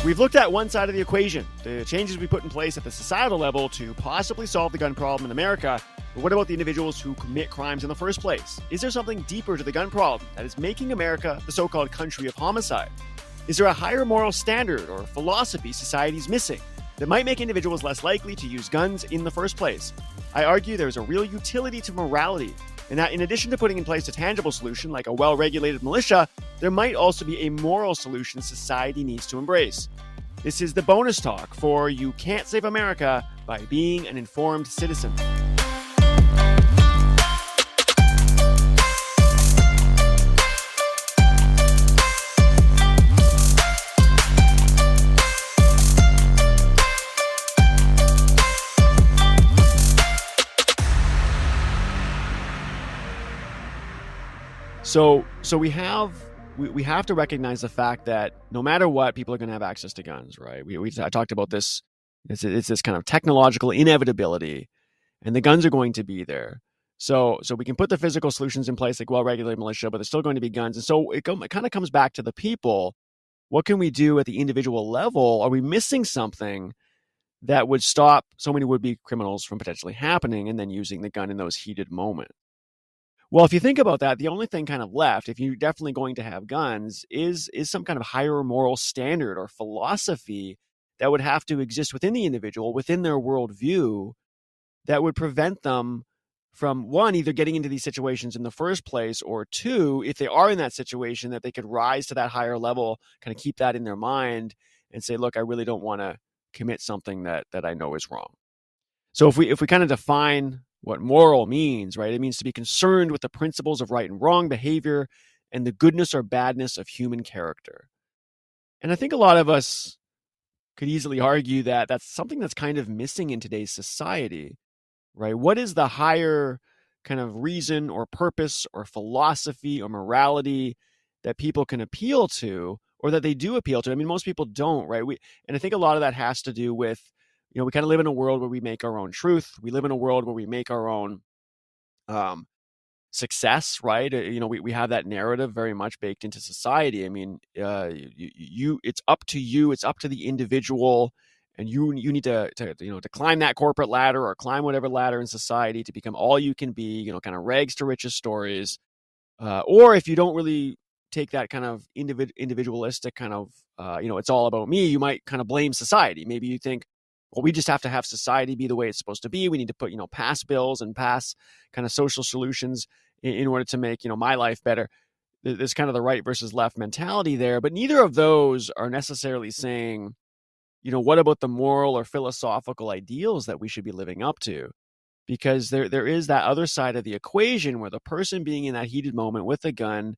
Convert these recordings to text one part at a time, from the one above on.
We've looked at one side of the equation, the changes we put in place at the societal level to possibly solve the gun problem in America. But what about the individuals who commit crimes in the first place? Is there something deeper to the gun problem that is making America the so-called country of homicide? Is there a higher moral standard or philosophy society's missing that might make individuals less likely to use guns in the first place? I argue there is a real utility to morality, and that in addition to putting in place a tangible solution like a well-regulated militia, there might also be a moral solution society needs to embrace. This is the bonus talk for You Can't Save America by Being an Informed Citizen. So we have to recognize the fact that no matter what, people are going to have access to guns, right? I talked about this. It's this kind of technological inevitability, and the guns are going to be there. So we can put the physical solutions in place, like well-regulated militia, but there's still going to be guns. And so it kind of comes back to the people. What can we do at the individual level? Are we missing something that would stop so many would-be criminals from potentially happening and then using the gun in those heated moments? Well, if you think about that, the only thing kind of left, if you're definitely going to have guns, is some kind of higher moral standard or philosophy that would have to exist within the individual, within their worldview, that would prevent them from, one, either getting into these situations in the first place, or two, if they are in that situation, that they could rise to that higher level, kind of keep that in their mind and say, look, I really don't want to commit something that I know is wrong. So if we kind of define what moral means, right? It means to be concerned with the principles of right and wrong behavior and the goodness or badness of human character. And I think a lot of us could easily argue that that's something that's kind of missing in today's society, right? What is the higher kind of reason or purpose or philosophy or morality that people can appeal to, or that they do appeal to? I mean, most people don't, right? And I think a lot of that has to do with, we kind of live in a world where we make our own truth. We live in a world where we make our own success, right? We have that narrative very much baked into society. I mean, it's up to you. It's up to the individual, and you need to climb that corporate ladder or climb whatever ladder in society to become all you can be. Kind of rags to riches stories. Or if you don't really take that kind of individualistic kind of, it's all about me, you might kind of blame society. Maybe you think, well, we just have to have society be the way it's supposed to be. We need to put, pass bills and pass kind of social solutions in order to make, my life better. There's kind of the right versus left mentality there, but neither of those are necessarily saying, what about the moral or philosophical ideals that we should be living up to? Because there is that other side of the equation where the person being in that heated moment with a gun,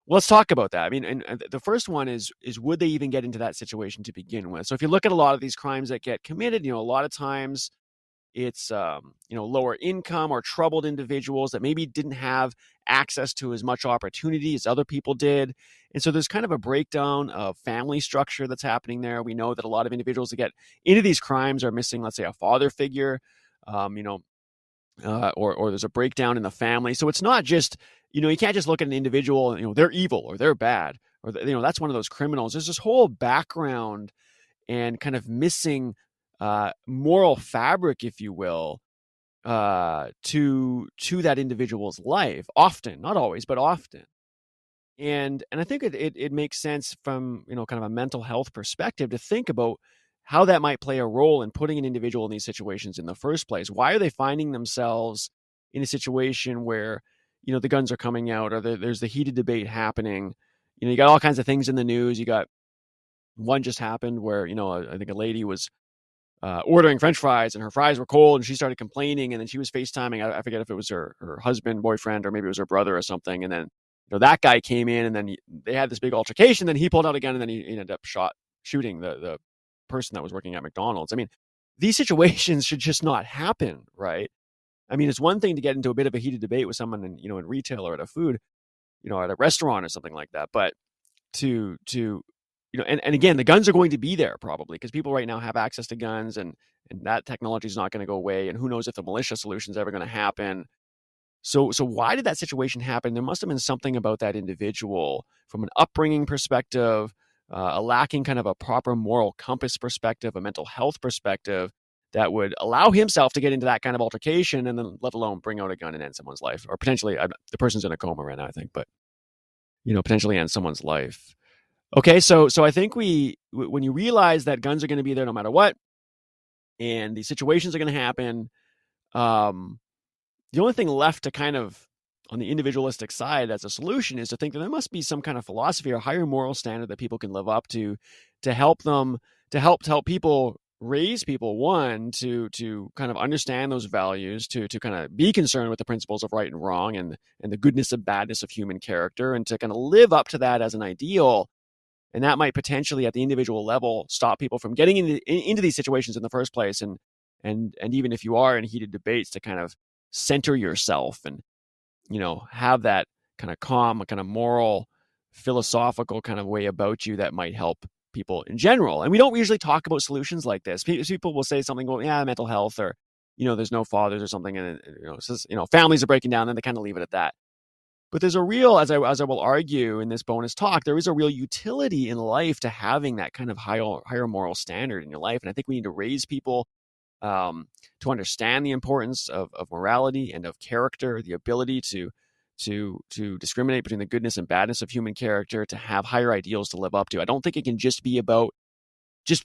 let's talk about that. I mean, and the first one is would they even get into that situation to begin with? So if you look at a lot of these crimes that get committed, a lot of times it's, lower income or troubled individuals that maybe didn't have access to as much opportunity as other people did. And so there's kind of a breakdown of family structure that's happening there. We know that a lot of individuals that get into these crimes are missing, let's say, a father figure, or there's a breakdown in the family. So it's not just, you can't just look at an individual, they're evil or they're bad, or, that's one of those criminals. There's this whole background and kind of missing moral fabric, if you will, to that individual's life, often, not always, but often. And I think it makes sense from, kind of a mental health perspective to think about how that might play a role in putting an individual in these situations in the first place. Why are they finding themselves in a situation where, the guns are coming out, or there's the heated debate happening? You got all kinds of things in the news. You got one just happened where, I think a lady was ordering French fries and her fries were cold and she started complaining, and then she was FaceTiming. I forget if it was her husband, boyfriend, or maybe it was her brother or something. And then, that guy came in, and then they had this big altercation. Then he pulled out a gun, and then he ended up shooting the person that was working at McDonald's. I mean, these situations should just not happen, right? I mean, it's one thing to get into a bit of a heated debate with someone in retail or at a food, at a restaurant or something like that. But to and again, the guns are going to be there probably because people right now have access to guns, and that technology is not going to go away. And who knows if the militia solution is ever going to happen. So why did that situation happen? There must have been something about that individual from an upbringing perspective, a lacking kind of a proper moral compass perspective, a mental health perspective that would allow himself to get into that kind of altercation and then let alone bring out a gun and end someone's life, or potentially the person's in a coma right now, I think, but potentially end someone's life. Okay, so I think when you realize that guns are going to be there no matter what, and these situations are going to happen, the only thing left to kind of on the individualistic side as a solution is to think that there must be some kind of philosophy or higher moral standard that people can live up to help them, to help people raise people, one, to kind of understand those values, to kind of be concerned with the principles of right and wrong and the goodness and badness of human character, and to kind of live up to that as an ideal. And that might potentially at the individual level stop people from getting into these situations in the first place. And even if you are in heated debates, to kind of center yourself and, have that kind of calm, kind of moral, philosophical kind of way about you that might help people in general. And we don't usually talk about solutions like this. People will say something, well, yeah, mental health, or, there's no fathers or something. And, families are breaking down, and they kind of leave it at that. But there's a real, as I will argue in this bonus talk, there is a real utility in life to having that kind of higher moral standard in your life. And I think we need to raise people to understand the importance of morality and of character, the ability to discriminate between the goodness and badness of human character, to have higher ideals to live up to. I don't think it can just be about just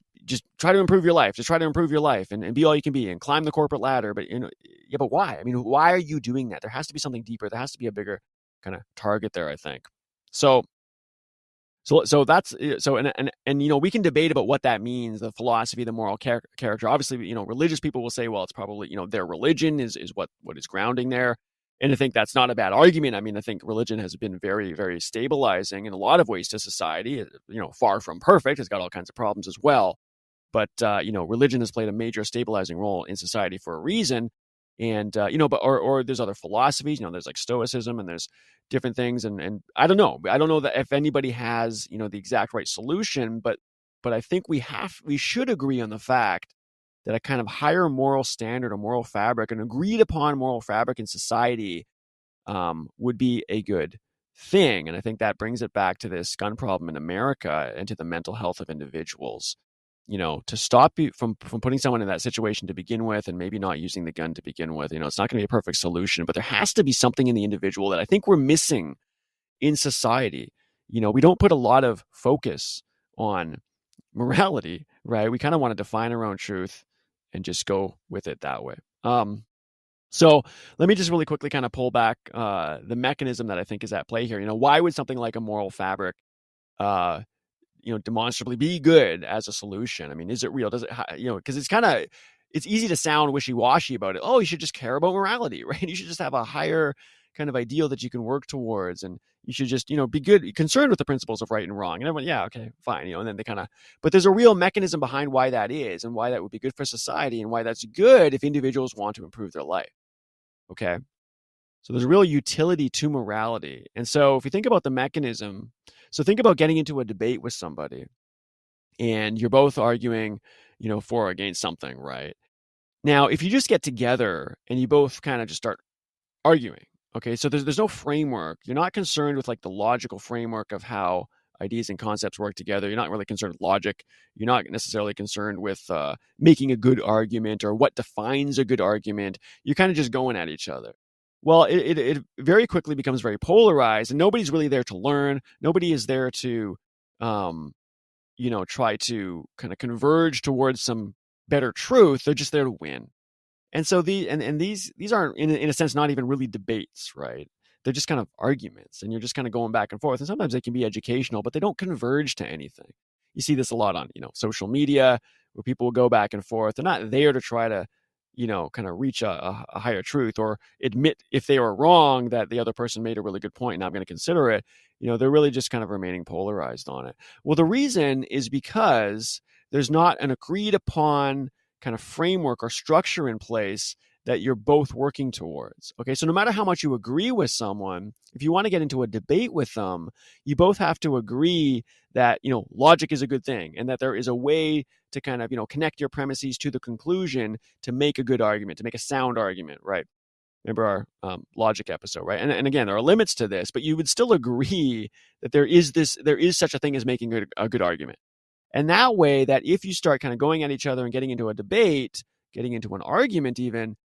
try to improve your life, just try to improve your life and be all you can be and climb the corporate ladder. But but why? I mean, why are you doing that? There has to be something deeper. There has to be a bigger kind of target there, I think. So that's we can debate about what that means, the philosophy, the moral character. Obviously, religious people will say, well, it's probably, their religion is what is grounding there. And I think that's not a bad argument. I mean, I think religion has been very, very stabilizing in a lot of ways to society, far from perfect. It's got all kinds of problems as well. But, religion has played a major stabilizing role in society for a reason. And, or there's other philosophies, there's like Stoicism and there's different things. And I don't know that if anybody has, the exact right solution, but I think we should agree on the fact that a kind of higher moral standard or moral fabric, an agreed upon moral fabric in society, would be a good thing. And I think that brings it back to this gun problem in America and to the mental health of individuals. To stop you from putting someone in that situation to begin with, and maybe not using the gun to begin with. It's not going to be a perfect solution, but there has to be something in the individual that I think we're missing in society. We don't put a lot of focus on morality, right? We kind of want to define our own truth and just go with it that way. So let me just really quickly kind of pull back the mechanism that I think is at play here. Why would something like a moral fabric demonstrably be good as a solution? I mean, is it real? Does it, because it's easy to sound wishy-washy about it. Oh, you should just care about morality, right? You should just have a higher kind of ideal that you can work towards. And you should just, be concerned with the principles of right and wrong. And everyone, yeah, okay, fine. And then they but there's a real mechanism behind why that is and why that would be good for society and why that's good if individuals want to improve their life. Okay. So there's a real utility to morality. And so if you think about the mechanism, so think about getting into a debate with somebody and you're both arguing, for or against something, right? Now, if you just get together and you both kind of just start arguing, okay, so there's no framework. You're not concerned with like the logical framework of how ideas and concepts work together. You're not really concerned with logic. You're not necessarily concerned with making a good argument or what defines a good argument. You're kind of just going at each other. Well, it very quickly becomes very polarized, and nobody's really there to learn. Nobody is there to, try to kind of converge towards some better truth. They're just there to win. And so these aren't in a sense not even really debates, right? They're just kind of arguments, and you're just kind of going back and forth. And sometimes they can be educational, but they don't converge to anything. You see this a lot on social media where people will go back and forth. They're not there to try to kind of reach a higher truth or admit if they were wrong that the other person made a really good point and I'm going to consider it. They're really just kind of remaining polarized on it. Well, the reason is because there's not an agreed upon kind of framework or structure in place that you're both working towards. Okay, so no matter how much you agree with someone, if you want to get into a debate with them, you both have to agree that, logic is a good thing and that there is a way to kind of, connect your premises to the conclusion to make a good argument, to make a sound argument, right? Remember our logic episode, right? And again, there are limits to this, but you would still agree that there is such a thing as making a good argument. And that way, that if you start kind of going at each other and getting into a debate, getting into an argument even,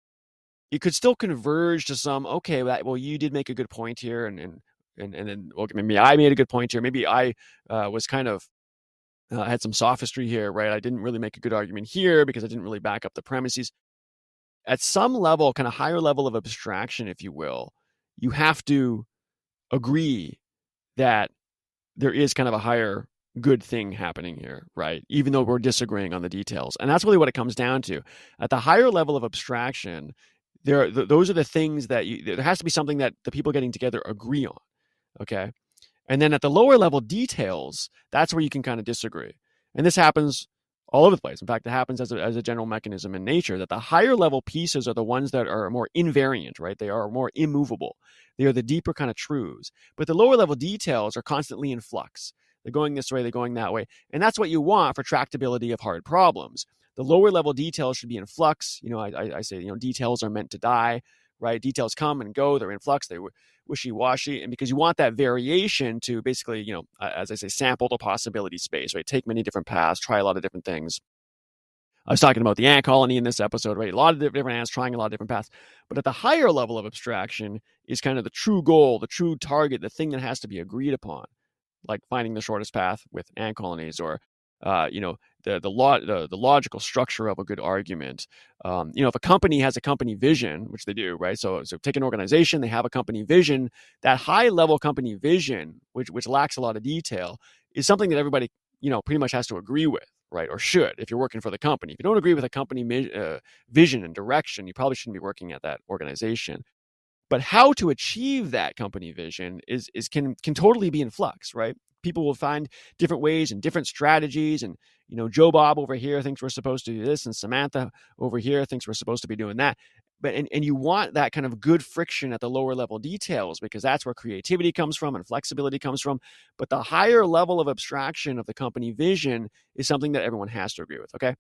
you could still converge to some, okay, well, you did make a good point here, and then, well, maybe I made a good point here. Maybe I was kind of had some sophistry here, right? I didn't really make a good argument here because I didn't really back up the premises. At some level, kind of higher level of abstraction, if you will, you have to agree that there is kind of a higher good thing happening here, right? Even though we're disagreeing on the details. And that's really what it comes down to. At the higher level of abstraction, those are the things that there has to be something that the people getting together agree on, okay? And then at the lower level details, that's where you can kind of disagree. And this happens all over the place. In fact, it happens as a general mechanism in nature, that the higher level pieces are the ones that are more invariant, right? They are more immovable. They are the deeper kind of truths. But the lower level details are constantly in flux. They're going this way, they're going that way. And that's what you want for tractability of hard problems. The lower level details should be in flux. I say, details are meant to die, right? Details come and go. They're in flux. They're wishy-washy. And because you want that variation to basically, as I say, sample the possibility space, right? Take many different paths, try a lot of different things. I was talking about the ant colony in this episode, right? A lot of different ants trying a lot of different paths. But at the higher level of abstraction is kind of the true goal, the true target, the thing that has to be agreed upon, like finding the shortest path with ant colonies, or the logical structure of a good argument. If a company has a company vision, which they do, right? So take an organization, they have a company vision. That high level company vision, which lacks a lot of detail, is something that everybody, pretty much has to agree with, right? Or should, if you're working for the company. If you don't agree with a company vision and direction, you probably shouldn't be working at that organization. But how to achieve that company vision can totally be in flux, right? People will find different ways and different strategies. And, Joe Bob over here thinks we're supposed to do this, and Samantha over here thinks we're supposed to be doing that. But and you want that kind of good friction at the lower level details, because that's where creativity comes from and flexibility comes from. But the higher level of abstraction of the company vision is something that everyone has to agree with, okay?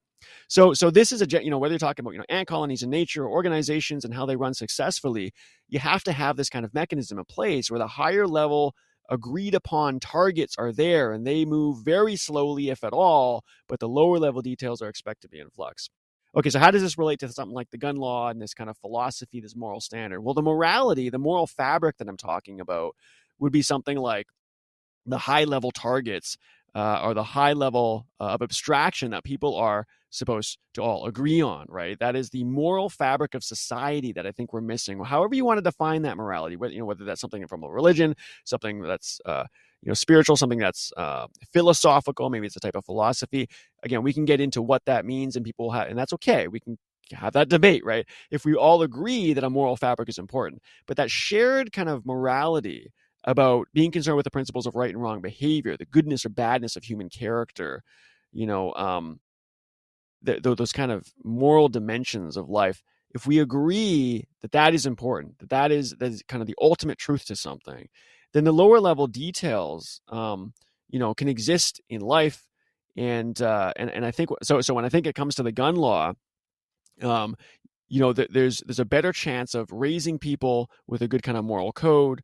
So this is whether you're talking about, ant colonies in nature or organizations and how they run successfully, you have to have this kind of mechanism in place where the higher level agreed upon targets are there, and they move very slowly, if at all, but the lower level details are expected to be in flux. Okay, so how does this relate to something like the gun law and this kind of philosophy, this moral standard? Well, the morality, the moral fabric that I'm talking about would be something like the high level targets or the high level of abstraction that people are supposed to all agree on, right? That is the moral fabric of society that I think we're missing. However you want to define that morality, whether that's something from a religion, something that's spiritual, something that's philosophical, maybe it's a type of philosophy. Again, we can get into what that means, and and that's okay. We can have that debate, right? If we all agree that a moral fabric is important, but that shared kind of morality about being concerned with the principles of right and wrong behavior, the goodness or badness of human character, those kind of moral dimensions of life. If we agree that that is important, that is kind of the ultimate truth to something, then the lower level details, can exist in life. And I think so. When I think it comes to the gun law, there's a better chance of raising people with a good kind of moral code.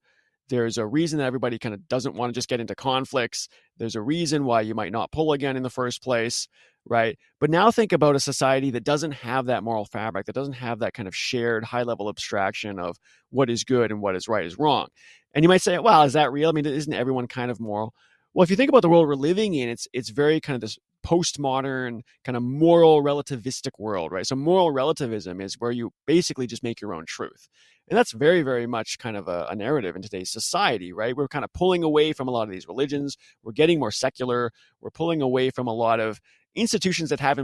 There's a reason that everybody kind of doesn't want to just get into conflicts. There's a reason why you might not pull a gun in the first place, right? But now think about a society that doesn't have that moral fabric, that doesn't have that kind of shared high-level abstraction of what is good and what is right is wrong. And you might say, well, is that real? I mean, isn't everyone kind of moral? Well, if you think about the world we're living in, it's very kind of this postmodern kind of moral relativistic world, right? So moral relativism is where you basically just make your own truth. And that's very, very much kind of a narrative in today's society, right? We're kind of pulling away from a lot of these religions. We're getting more secular. We're pulling away from a lot of institutions that have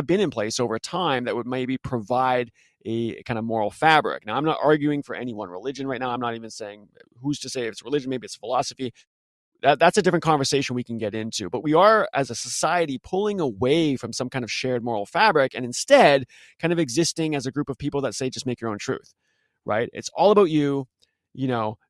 been in place over time that would maybe provide a kind of moral fabric. Now, I'm not arguing for any one religion right now. I'm not even saying who's to say if it's religion, maybe it's philosophy. That's a different conversation we can get into. But we are, as a society, pulling away from some kind of shared moral fabric and instead kind of existing as a group of people that say, just make your own truth, right? It's all about you.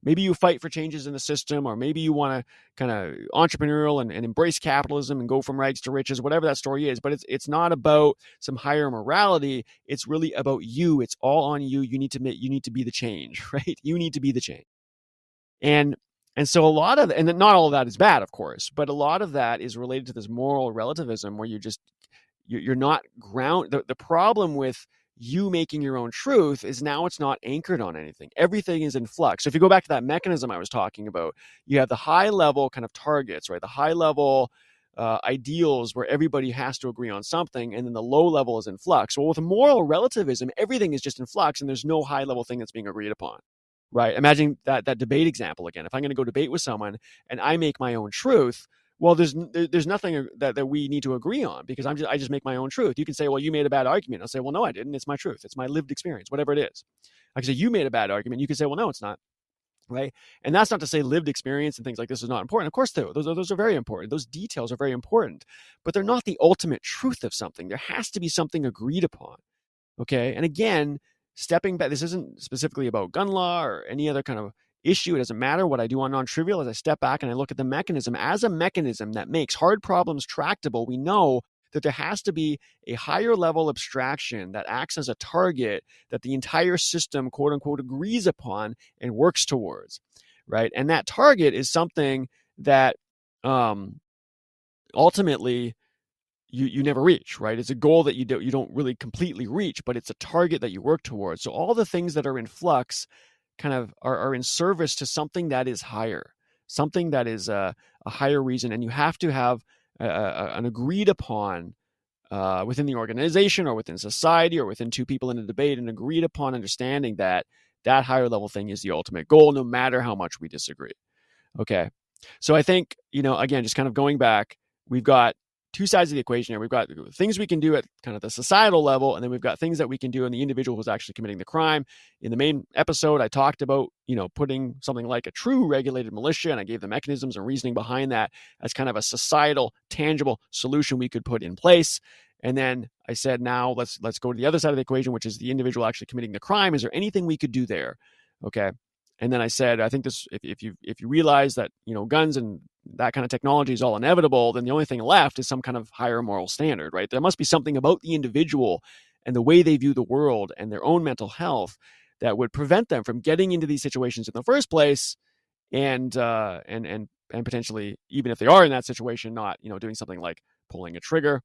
maybe you fight for changes in the system, or maybe you want to kind of entrepreneurial and embrace capitalism and go from rags to riches, whatever that story is. But it's not about some higher morality. It's really about you. It's all on you. You need to be the change, right? You need to be the change. And so a lot of, and not all of that is bad, of course, but a lot of that is related to this moral relativism where you're not the problem with you making your own truth is now it's not anchored on anything. Everything is in flux. So if you go back to that mechanism I was talking about, you have the high level kind of targets, right? The high level ideals where everybody has to agree on something, and then the low level is in flux. Well, with moral relativism, everything is just in flux, and there's no high level thing that's being agreed upon. Right. Imagine that debate example again. If I'm going to go debate with someone and I make my own truth, well, there's nothing that we need to agree on, because I just make my own truth. You can say, well, you made a bad argument. I'll say, well, no, I didn't. It's my truth. It's my lived experience, whatever it is. I can say, you made a bad argument. You can say, well, no, it's not. Right. And that's not to say lived experience and things like this is not important. Of course, those are very important. Those details are very important, but they're not the ultimate truth of something. There has to be something agreed upon. Okay. And again, stepping back, this isn't specifically about gun law or any other kind of issue. It doesn't matter. What I do on NonTrivial is I step back and I look at the mechanism as a mechanism that makes hard problems tractable. We know that there has to be a higher level abstraction that acts as a target that the entire system, quote unquote, agrees upon and works towards, right? And that target is something that ultimately you never reach, right? It's a goal that you don't really completely reach, but it's a target that you work towards. So all the things that are in flux kind of are in service to something that is higher, something that is a higher reason. And you have to have an agreed upon within the organization or within society or within two people in a debate, an agreed upon understanding that higher level thing is the ultimate goal, no matter how much we disagree. Okay. So I think, again, just kind of going back, we've got two sides of the equation here. We've got things we can do at kind of the societal level, and then we've got things that we can do in the individual who's actually committing the crime. In the main episode, I talked about, putting something like a true regulated militia, and I gave the mechanisms and reasoning behind that as kind of a societal, tangible solution we could put in place. And then I said, now let's go to the other side of the equation, which is the individual actually committing the crime. Is there anything we could do there? Okay. And then I said, I think this, if you realize that, guns and that kind of technology is all inevitable, then the only thing left is some kind of higher moral standard, right? There must be something about the individual and the way they view the world and their own mental health that would prevent them from getting into these situations in the first place, and potentially, even if they are in that situation, not, doing something like pulling a trigger.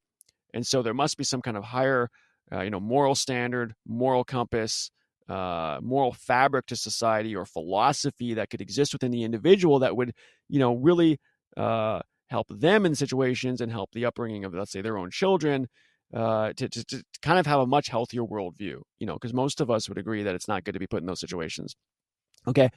And so there must be some kind of higher, moral standard, moral compass, moral fabric to society or philosophy that could exist within the individual that would, really help them in situations and help the upbringing of, let's say, their own children, to kind of have a much healthier worldview, because most of us would agree that it's not good to be put in those situations. Okay.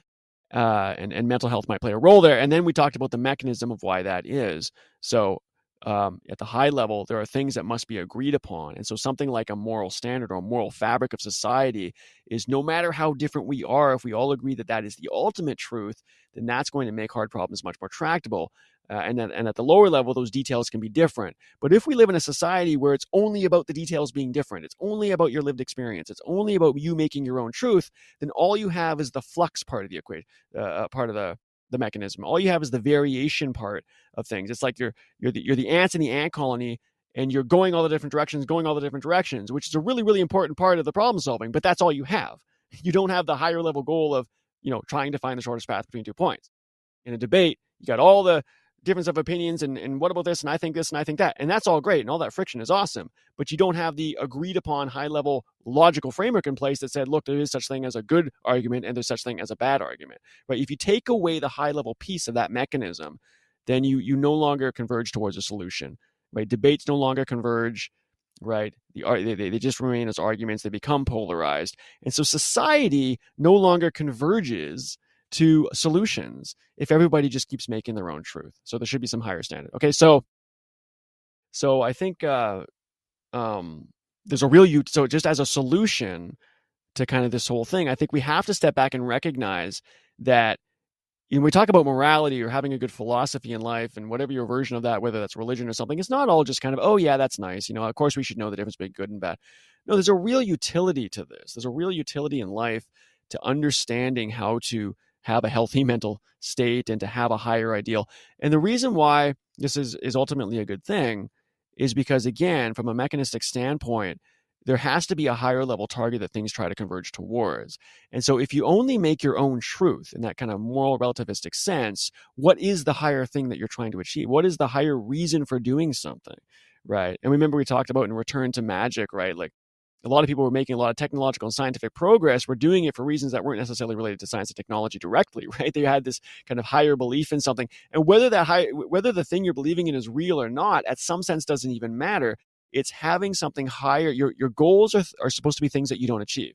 And mental health might play a role there. And then we talked about the mechanism of why that is. So at the high level, there are things that must be agreed upon. And so something like a moral standard or a moral fabric of society is, no matter how different we are, if we all agree that is the ultimate truth, then that's going to make hard problems much more tractable. And at the lower level, those details can be different. But if we live in a society where it's only about the details being different, it's only about your lived experience, it's only about you making your own truth, then all you have is the flux part of the equation, part of the mechanism. All you have is the variation part of things. It's like you're the ants in the ant colony, and you're going all the different directions, which is a really, really important part of the problem solving. But that's all you have. You don't have the higher level goal of, trying to find the shortest path between 2 points. In a debate, you got all the difference of opinions and what about this, and I think this and I think that, and that's all great, and all that friction is awesome, but you don't have the agreed upon high level logical framework in place that said, look, there is such thing as a good argument and there's such thing as a bad argument, right? If you take away the high level piece of that mechanism, then you no longer converge towards a solution, right? Debates no longer converge, right? They just remain as arguments. They become polarized, and so society no longer converges to solutions if everybody just keeps making their own truth. So there should be some higher standard. Okay, so I think there's a real so just as a solution to kind of this whole thing, I think we have to step back and recognize that we talk about morality or having a good philosophy in life and whatever your version of that, whether that's religion or something, it's not all just kind of, oh yeah, that's nice. Of course we should know the difference between good and bad. No, there's a real utility to this. There's a real utility in life to understanding how to have a healthy mental state and to have a higher ideal. And the reason why this is ultimately a good thing is because, again, from a mechanistic standpoint, there has to be a higher level target that things try to converge towards. And so if you only make your own truth in that kind of moral relativistic sense, what is the higher thing that you're trying to achieve? What is the higher reason for doing something, right? And remember we talked about in Return to Magic, right? Like a lot of people were making a lot of technological and scientific progress, were doing it for reasons that weren't necessarily related to science and technology directly, right? They had this kind of higher belief in something. And whether the thing you're believing in is real or not, at some sense doesn't even matter. It's having something higher. Your goals are supposed to be things that you don't achieve,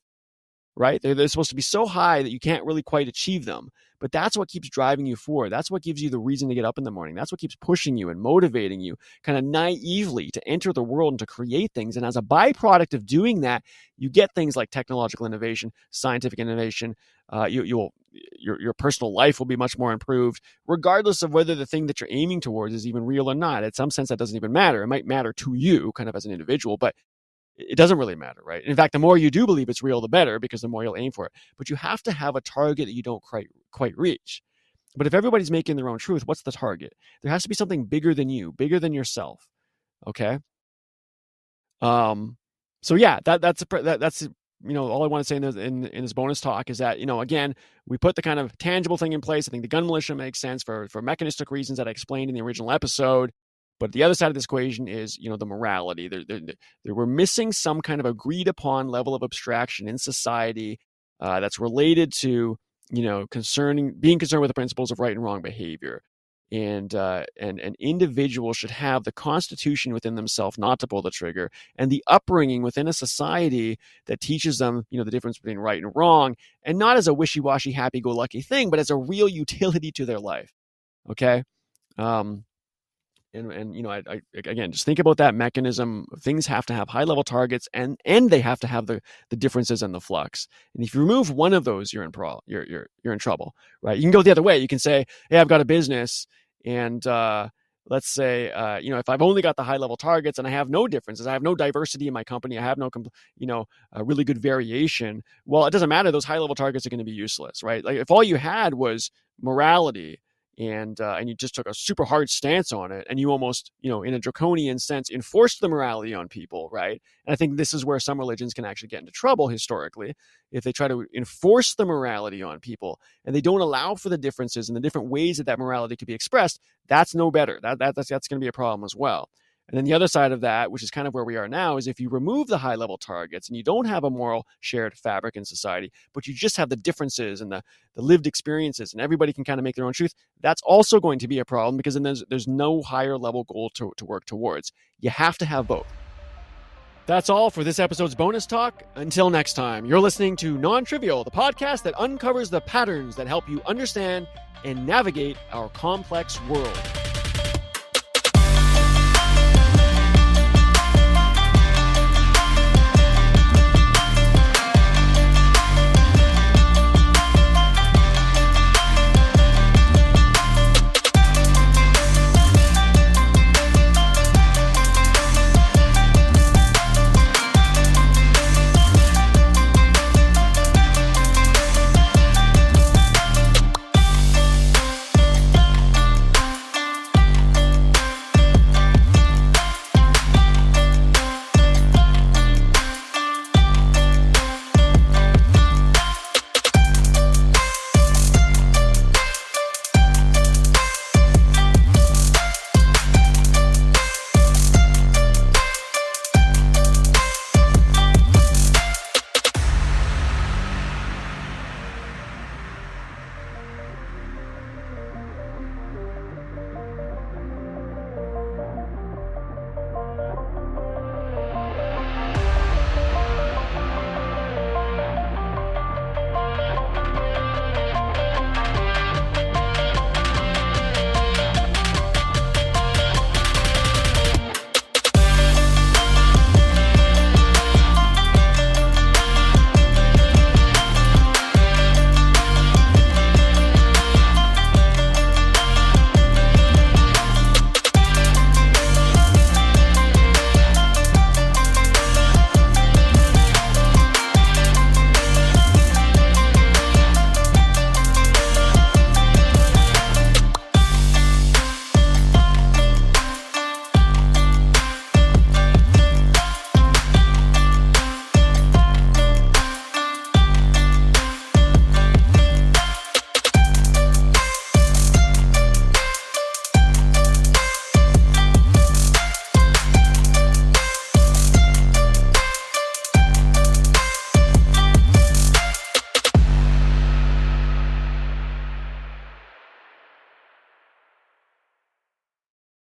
right? They're supposed to be so high that you can't really quite achieve them. But that's what keeps driving you forward. That's what gives you the reason to get up in the morning. That's what keeps pushing you and motivating you kind of naively to enter the world and to create things. And as a byproduct of doing that, you get things like technological innovation, scientific innovation. Your personal life will be much more improved, regardless of whether the thing that you're aiming towards is even real or not. In some sense, that doesn't even matter. It might matter to you kind of as an individual, but it doesn't really matter, right? In fact, the more you do believe it's real, the better, because the more you'll aim for it. But you have to have a target that you don't quite reach. But if everybody's making their own truth, what's the target? There has to be something bigger than you, bigger than yourself. Okay. So yeah, that's all I want to say in this bonus talk is that, again, we put the kind of tangible thing in place. I think the gun militia makes sense for mechanistic reasons that I explained in the original episode. But the other side of this equation is, the morality. We're missing some kind of agreed upon level of abstraction in society that's related to, being concerned with the principles of right and wrong behavior. And an individual should have the constitution within themselves not to pull the trigger, and the upbringing within a society that teaches them, the difference between right and wrong, and not as a wishy-washy, happy-go-lucky thing, but as a real utility to their life. Okay. I again, just think about that mechanism. Things have to have high level targets, and they have to have the differences and the flux. And if you remove one of those, you're in trouble, right? You can go the other way. You can say, hey, I've got a business, and let's say, if I've only got the high level targets and I have no differences, I have no diversity in my company, I have no, really good variation. Well, it doesn't matter. Those high level targets are going to be useless, right? Like if all you had was morality, and you just took a super hard stance on it, and you almost, in a draconian sense, enforced the morality on people, right? And I think this is where some religions can actually get into trouble historically, if they try to enforce the morality on people and they don't allow for the differences and the different ways that morality could be expressed. That's no better. That's going to be a problem as well. And then the other side of that, which is kind of where we are now, is if you remove the high level targets and you don't have a moral shared fabric in society, but you just have the differences and the lived experiences, and everybody can kind of make their own truth, that's also going to be a problem, because then there's no higher level goal to work towards. You have to have both. That's all for this episode's bonus talk. Until next time, you're listening to NonTrivial, the podcast that uncovers the patterns that help you understand and navigate our complex world.